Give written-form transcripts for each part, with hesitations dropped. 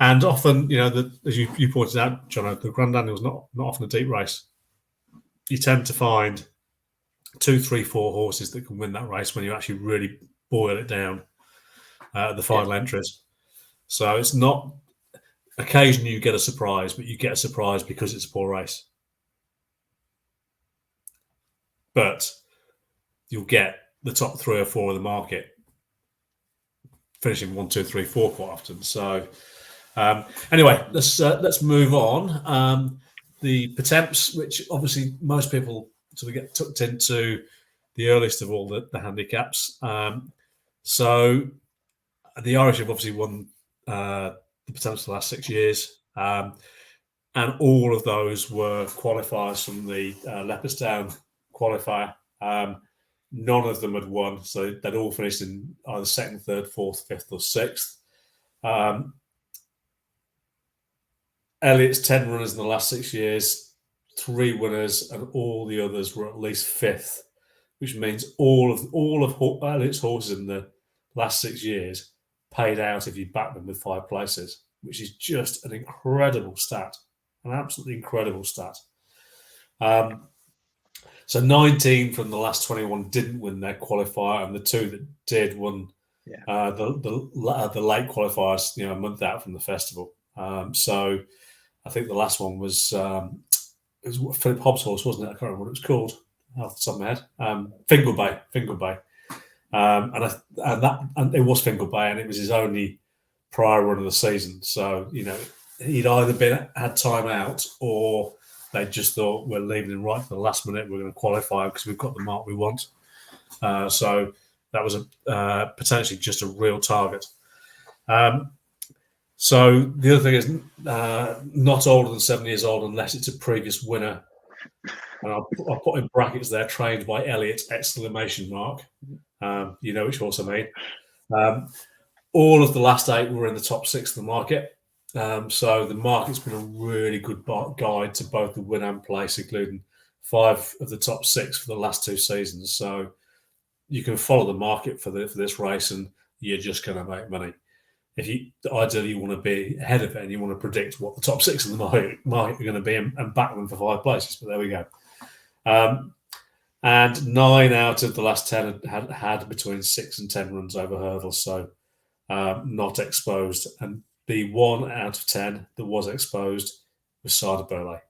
And often, as you pointed out, John, the Grand Annual is not often a deep race. You tend to find 2, 3, 4 horses that can win that race when you actually really boil it down at the final entries. So it's not occasionally you get a surprise, but you get a surprise because it's a poor race. But you'll get the top 3 or 4 of the market finishing 1, 2, 3, 4 quite often. So anyway, let's move on. The Pertemps, which obviously most people sort of get tucked into the earliest of all the handicaps. So the Irish have obviously won the Pertemps for the last 6 years. And all of those were qualifiers from the Leopardstown qualifier. None of them had won, so they'd all finished in either 2nd, 3rd, 4th, 5th, or 6th. Elliott's 10 runners in the last 6 years, 3 winners, and all the others were at least 5th, which means all of Elliott's horses in the last 6 years paid out if you back them with 5 places, which is just an incredible stat, an absolutely incredible stat. So 19 from the last 21 didn't win their qualifier, and the 2 that did won the late qualifiers, a month out from the festival. So I think the last one was Philip Hobbs' horse, wasn't it? I can't remember what it was called off the top of my head. Fingal Bay. And it was Fingal Bay, and it was his only prior run of the season. So he'd either had time out, or they just thought, we're leaving him right for the last minute. We're going to qualify because we've got the mark we want. So that was potentially just a real target. So the other thing is not older than 7 years old unless it's a previous winner. And I'll put in brackets there, trained by Elliott, ! You know which horse I mean. All of the last 8 were in the top 6 of the market. So the market's been a really good guide to both the win and place, including 5 of the top 6 for the last 2 seasons. So you can follow the market for this race, and you're just going to make money. If ideally you want to be ahead of it and you want to predict what the top 6 of the market are going to be and back them for 5 places. But there we go. And 9 out of the last 10 had between 6 and 10 runs over hurdles, so not exposed. And the 1 out of 10 that was exposed was Sada Burley.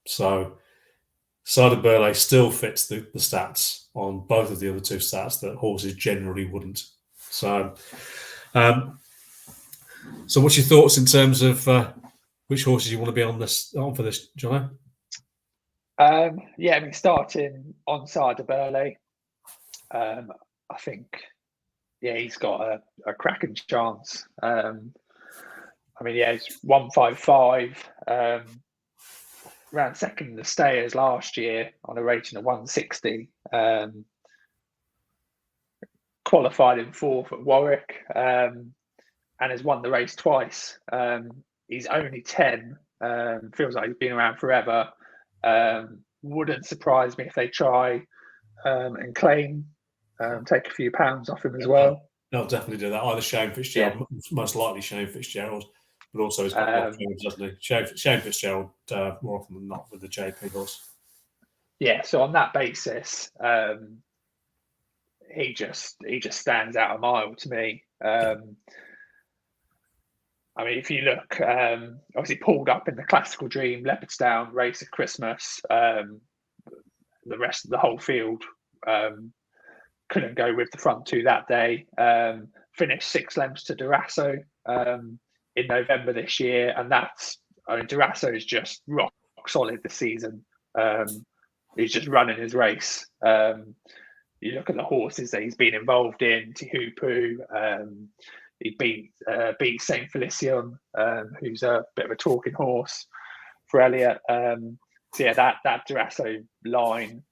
So Sada Burley still fits the stats on both of the other 2 stats that horses generally wouldn't. So what's your thoughts in terms of which horses you want to be on for this, Jono? Starting on Sada Burley, I think, he's got a cracking chance. It's 155, ran 2nd in the Stayers last year on a rating of 160. Qualified in 4th at Warwick, and has won the race twice. He's only 10. Feels like he's been around forever. Wouldn't surprise me if they try and claim, take a few pounds off him as well. They'll definitely do that. Either Shane Fitzgerald, most likely Shane Fitzgerald, but also he's got more forwards, doesn't he? Shane Fitzgerald more often than not with the JP horse. Yeah, so on that basis, he just stands out a mile to me. If you look, obviously pulled up in the Classical Dream, Leopardstown race at Christmas. The rest of the whole field couldn't go with the front 2 that day. Finished 6 lengths to Durasso in November this year, and Durasso is just rock solid this season. He's just running his race. You look at the horses that he's been involved in, Tihupu. He beat Saint Felicion, who's a bit of a talking horse for Elliott. That Durasso line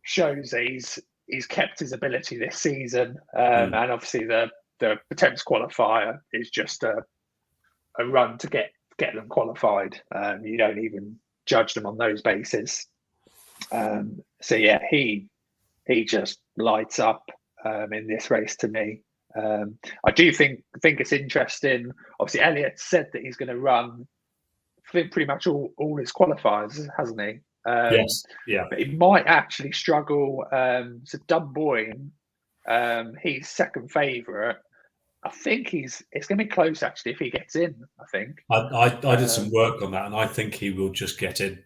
shows that he's kept his ability this season, and obviously the Pertemps qualifier is just a run to get them qualified. You don't even judge them on those bases. He just lights up in this race to me. I do think it's interesting. Obviously, Elliot said that he's going to run pretty much all his qualifiers, hasn't he? Yes. Yeah. But he might actually struggle. So Dunboyne, he's second favourite. I think it's going to be close actually if he gets in. I think I did some work on that, and I think he will just get in.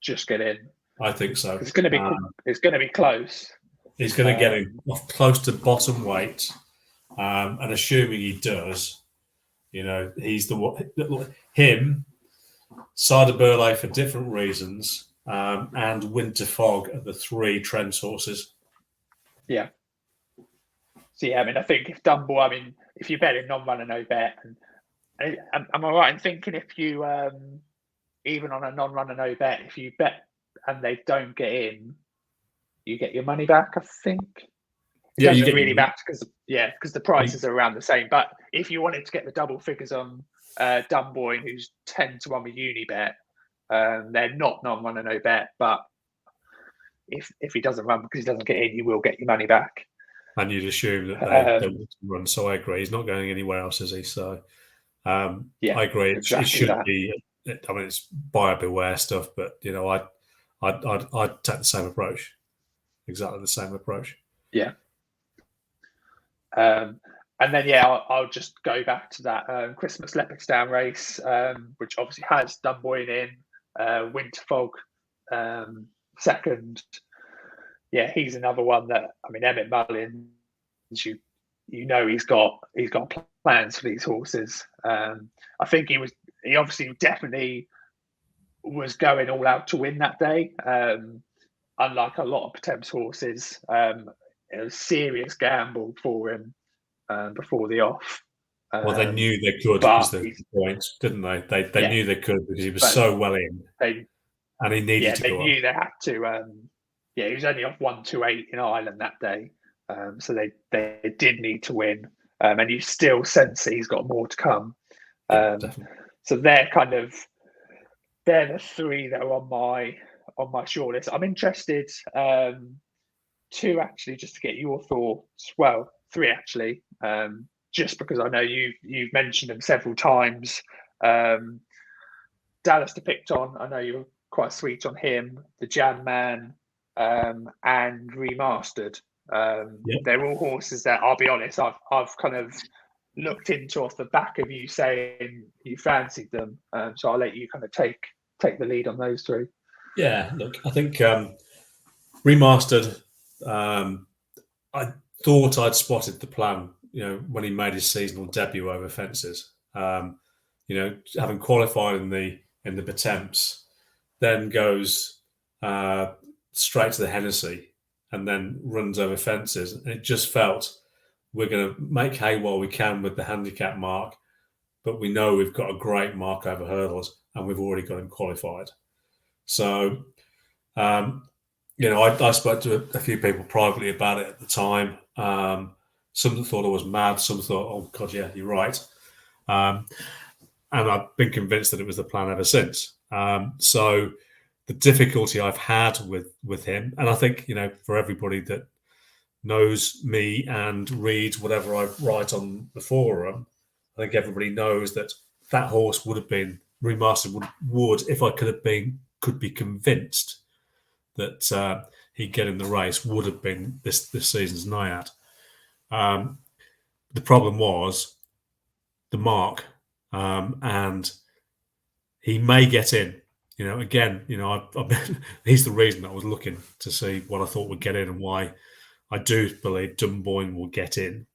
Just get in. I think so. It's going to be it's going to be close. He's going to get in close to bottom weight, and assuming he does, he's the one. Him, Sada Burley for different reasons, and Winter Fog are the three Trent's horses. Yeah. So yeah, I mean, I think if Dunbar, if you bet in non-runner no bet, and am I right in thinking if you even on a non-runner no bet, if you bet and they don't get in, you get your money back, I think. It doesn't really matter because the prices are around the same. But if you wanted to get the double figures on Dunboyne, who's 10 to 1 with Unibet, they're not non-runner no bet. But if he doesn't run because he doesn't get in, you will get your money back. And you'd assume that they want to run. So I agree. He's not going anywhere else, is he? So I agree. Exactly, it should be. It's buyer beware stuff, but I'd take the same approach. Exactly the same approach. Yeah. And then I'll just go back to that Christmas Leopardstown race, which obviously has Dunboyne in, Winter Fog second. Yeah, he's another one that Emmett Mullins, he's got plans for these horses. I think he obviously definitely was going all out to win that day. Unlike a lot of Pertemps horses, it was a serious gamble for him before the off. Well, they knew they could, was the point, didn't they? They knew they could because he was so well in, and he needed to go. They knew they had to. He was only off 128 in Ireland that day, so they did need to win, and you still sense that he's got more to come. So they're the three that are on my shortlist. I'm interested two actually, just to get your thoughts. Well, three actually, just because I know you've mentioned them several times. Dallas to Picton, I know you're quite sweet on him. The Jam Man, and Remastered. They're all horses that, I'll be honest, I've kind of looked into off the back of you saying you fancied them. So I'll let you kind of take the lead on those three. Yeah, look, I think Remastered, I thought I'd spotted the plan, when he made his seasonal debut over fences. Having qualified in the Pertemps, then goes straight to the Hennessy and then runs over fences. And it just felt we're going to make hay while we can with the handicap mark, but we know we've got a great mark over hurdles and we've already got him qualified. So, I spoke to a few people privately about it at the time. Some thought I was mad. Some thought, oh, God, yeah, you're right. And I've been convinced that it was the plan ever since. So the difficulty I've had with him, and I think, for everybody that knows me and reads whatever I write on the forum, I think everybody knows that horse would have been Remastered would if I could be convinced that he'd get in the race, would have been this season's Naiad. The problem was the mark, and he may get in. He's the reason I was looking to see what I thought would get in and why I do believe Dunboyne will get in.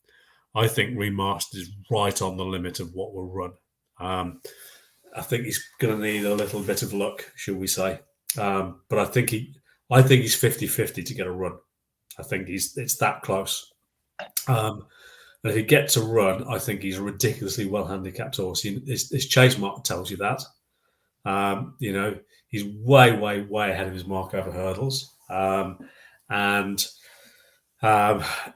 I think Remastered is right on the limit of what will run. I think he's going to need a little bit of luck, shall we say. But I think he's 50-50 to get a run. I think it's that close. And if he gets a run, I think he's a ridiculously well handicapped horse. His chase mark tells you that. He's way, way, way ahead of his mark over hurdles. And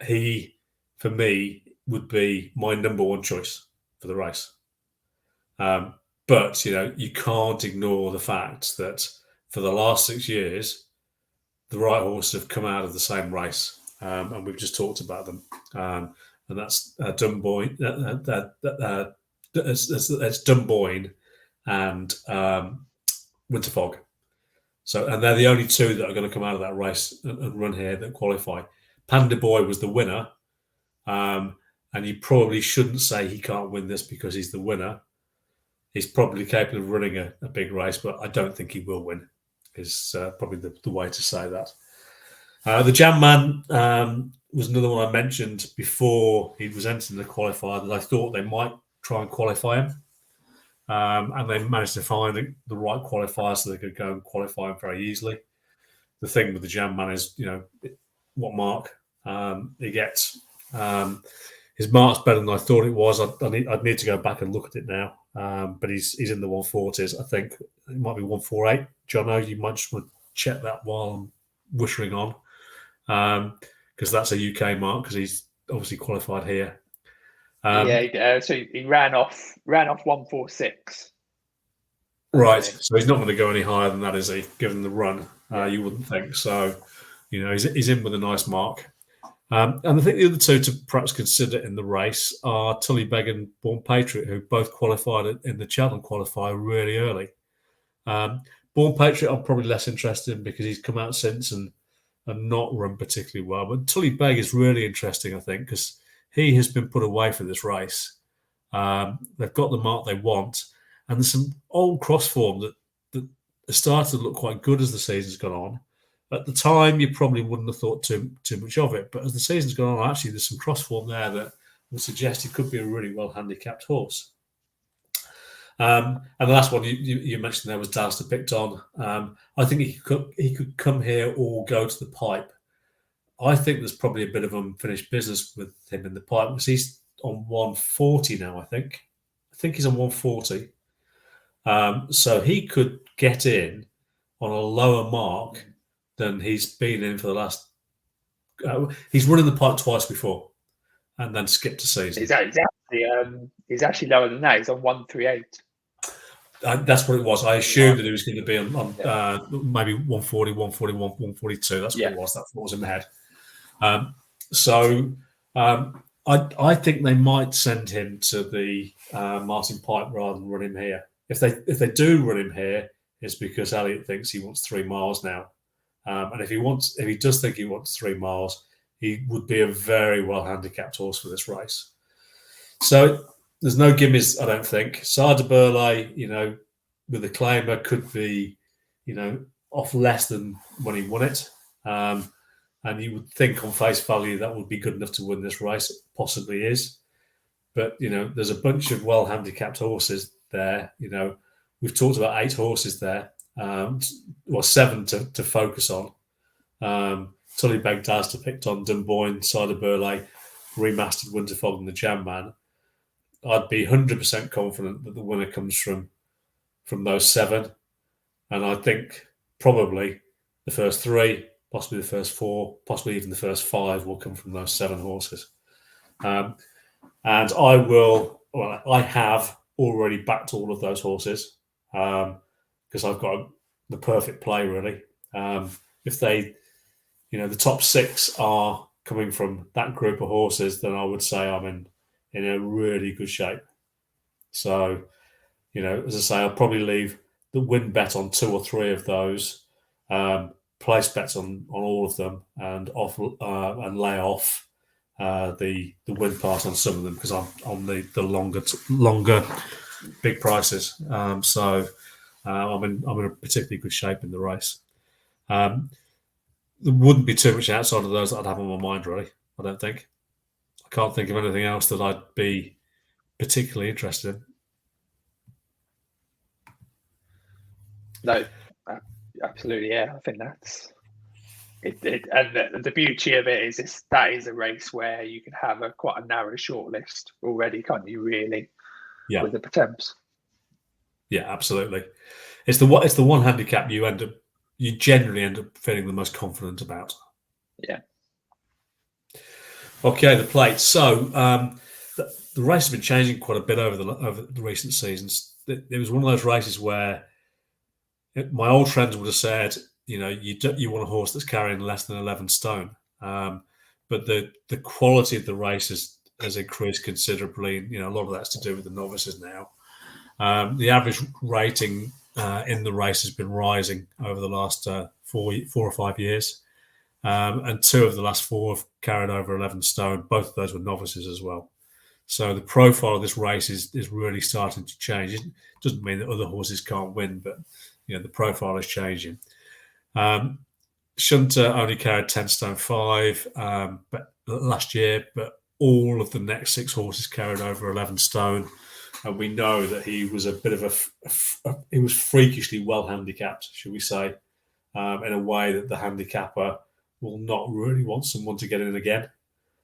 he, for me, would be my number one choice for the race. But, you can't ignore the fact that for the last 6 years, the right horses have come out of the same race. And we've just talked about them. And and that's Dunboyne. That's Dunboyne and Winterfog. So, and they're the only two that are going to come out of that race and run here that qualify. Panda Boy was the winner, and you probably shouldn't say he can't win this because he's the winner. He's probably capable of running a big race, but I don't think he will win. Is probably the way to say that. The Jam Man was another one I mentioned before he was entering the qualifier that I thought they might try and qualify him. And they managed to find the right qualifier so they could go and qualify him very easily. The thing with the Jam Man is, what mark he gets. His mark's better than I thought it was. I'd need to go back and look at it now. But he's in the 140s. I think it might be 148. Jono, you might just want to check that while I'm whistling on. Because that's a UK mark because he's obviously qualified here. So he ran off 146. Right, so he's not going to go any higher than that, is he? Given the run, you wouldn't think so. He's in with a nice mark. And I think the other two to perhaps consider in the race are Tully Begg and Born Patriot, who both qualified in the Cheltenham qualifier really early. Born Patriot, I'm probably less interested in because he's come out since and not run particularly well. But Tully Begg is really interesting, I think, because he has been put away for this race. They've got the mark they want. And there's some old cross form that started to look quite good as the season's gone on. At the time, you probably wouldn't have thought too much of it. But as the season's gone on, actually, there's some cross form there that would suggest he could be a really well handicapped horse. And the last one you mentioned there was Dalster Picton. I think he could come here or go to the pipe. I think there's probably a bit of unfinished business with him in the pipe because he's on 140 now, I think. I think he's on 140. So he could get in on a lower mark than he's been in for the last. He's run in the pipe twice before, and then skipped a season. He's actually lower than that. He's on 138. That's what it was. I assumed that he was going to be on maybe 140, 141, 142. That's what it was. That's what was in my head. I think they might send him to the Martin Pipe rather than run him here. If they do run him here, it's because Elliot thinks he wants 3 miles now. And if he does think he wants 3 miles, he would be a very well handicapped horse for this race. So there's no gimmies, I don't think. Sada Burley, with the claimer, could be, off less than when he won it. And you would think on face value that would be good enough to win this race. It possibly is. But, there's a bunch of well handicapped horses there. We've talked about 8 horses there. 7 to focus on. Tully Begg, Dalster Picton, Dunboyne, Sada Burley, remastered Winterfog and the Jam Man. I'd be 100% confident that the winner comes from those 7. And I think probably the first 3, possibly the first 4, possibly even the first 5 will come from those 7 horses. And I have already backed all of those horses because I've got the perfect play, really. If they, the top 6 are coming from that group of horses, then I would say I'm in a really good shape. So, as I say, I'll probably leave the win bet on 2 or 3 of those, place bets on all of them, and lay off the win part on some of them because I'm on the longer big prices. So I'm in a particularly good shape in the race. There wouldn't be too much outside of those that I'd have on my mind, really. I don't think. I can't think of anything else that I'd be particularly interested in. No, absolutely, yeah. I think that's it. And the beauty of it is that is a race where you can have quite a narrow shortlist already, can't you? Really, with the Pertemps. Yeah, absolutely. It's the one handicap you generally end up feeling the most confident about. Yeah. Okay, the plates. So the race has been changing quite a bit over the recent seasons. It was one of those races where my old friends would have said, you want a horse that's carrying less than 11 stone. But the quality of the race has has increased considerably. You know, a lot of that's to do with the novices now. The average rating in the race has been rising over the last 4 or 5 years. And 2 of the last 4 have carried over 11 stone. Both of those were novices as well. So the profile of this race is really starting to change. It doesn't mean that other horses can't win, but you know the profile is changing. Shunter only carried 10 stone 5 but last year, but all of the next 6 horses carried over 11 stone. And we know that he was a bit of he was freakishly well handicapped, should we say, in a way that the handicapper will not really want someone to get in again.